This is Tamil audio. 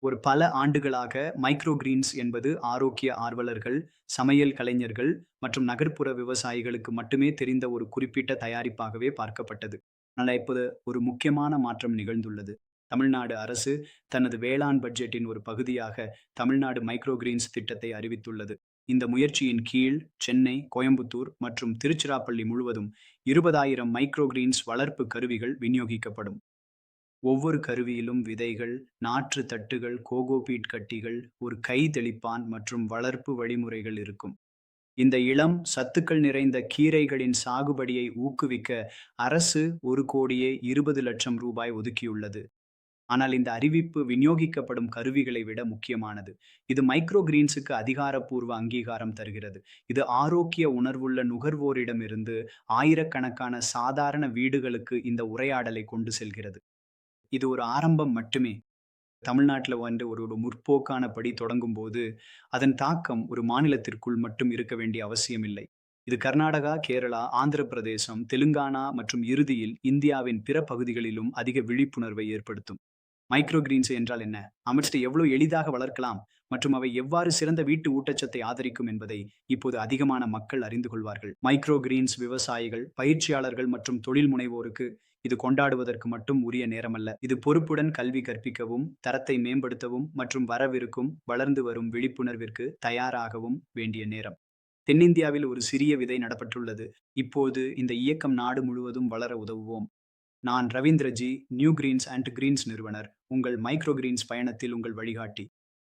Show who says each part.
Speaker 1: ஒரு பல ஆண்டுகளாக மைக்ரோ கிரீன்ஸ் என்பது ஆரோக்கிய ஆர்வலர்கள், சமையல் கலைஞர்கள் மற்றும் நகர்ப்புற விவசாயிகளுக்கு மட்டுமே தெரிந்த ஒரு குறிப்பிட்ட தயாரிப்பாகவே பார்க்கப்பட்டது. ஆனால் இப்போது ஒரு முக்கியமான மாற்றம் நிகழ்ந்துள்ளது. தமிழ்நாடு அரசு தனது வேளாண் பட்ஜெட்டின் ஒரு பகுதியாக தமிழ்நாடு மைக்ரோ கிரீன்ஸ் திட்டத்தை அறிவித்துள்ளது. இந்த முயற்சியின் கீழ் சென்னை, கோயம்புத்தூர் மற்றும் திருச்சிராப்பள்ளி முழுவதும் 20,000 மைக்ரோ கிரீன்ஸ் வளர்ப்பு கருவிகள் விநியோகிக்கப்படும். ஒவ்வொரு கருவியிலும் விதைகள், நாற்று தட்டுகள், கோகோபீட் கட்டிகள், ஒரு கை தெளிப்பான் மற்றும் வளர்ப்பு வழிமுறைகள் இருக்கும். இந்த இளம், சத்துக்கள் நிறைந்த கீரைகளின் சாகுபடியை ஊக்குவிக்க அரசு 1,20,00,000 ரூபாய் ஒதுக்கியுள்ளது. ஆனால் இந்த அறிவிப்பு விநியோகிக்கப்படும் கருவிகளை விட முக்கியமானது. இது மைக்ரோ கிரீன்ஸுக்கு அதிகாரப்பூர்வ அங்கீகாரம் தருகிறது. இது ஆரோக்கிய உணர்வுள்ள நுகர்வோரிடமிருந்து ஆயிரக்கணக்கான சாதாரண வீடுகளுக்கு இந்த உரையாடலை கொண்டு செல்கிறது. இது ஒரு ஆரம்பம் மட்டுமே. தமிழ்நாட்டுல ஒரு முற்போக்கான படி தொடங்கும்போது, அதன் தாக்கம் ஒரு மாநிலத்திற்குள் மட்டும் இருக்க வேண்டிய அவசியமில்லை. இது கர்நாடகா, கேரளா, ஆந்திர பிரதேசம், தெலுங்கானா மற்றும் இறுதியில் இந்தியாவின் பிற பகுதிகளிலும் அதிக விழிப்புணர்வை ஏற்படுத்தும். மைக்ரோ கிரீன்ஸ் என்றால் என்ன? அவற்றை எவ்வளவு எளிதாக வளர்க்கலாம் மற்றும் அவை எவ்வாறு சிறந்த வீட்டு ஊட்டச்சத்தை ஆதரிக்கும் என்பதை இப்போது அதிகமான மக்கள் அறிந்து கொள்வார்கள். மைக்ரோ கிரீன்ஸ் விவசாயிகள், பயிற்சியாளர்கள் மற்றும் தொழில் முனைவோருக்கு இது கொண்டாடுவதற்கு மட்டும் உரிய நேரமல்ல. இது பொறுப்புடன் கல்வி கற்பிக்கவும், தரத்தை மேம்படுத்தவும் மற்றும் வரவிருக்கும் வளர்ந்து வரும் விழிப்புணர்விற்கு தயாராகவும் வேண்டிய நேரம். தென்னிந்தியாவில் ஒரு சிறிய விதை நடப்பட்டுள்ளது. இப்போது இந்த இயக்கம் நாடு முழுவதும் வளர உதவுவோம். நான் Ravindra ji, new greens and greens நிறுவனர். உங்கள் மைக்ரோ கிரீன்ஸ் பயணத்தில் உங்கள் வழிகாட்டி.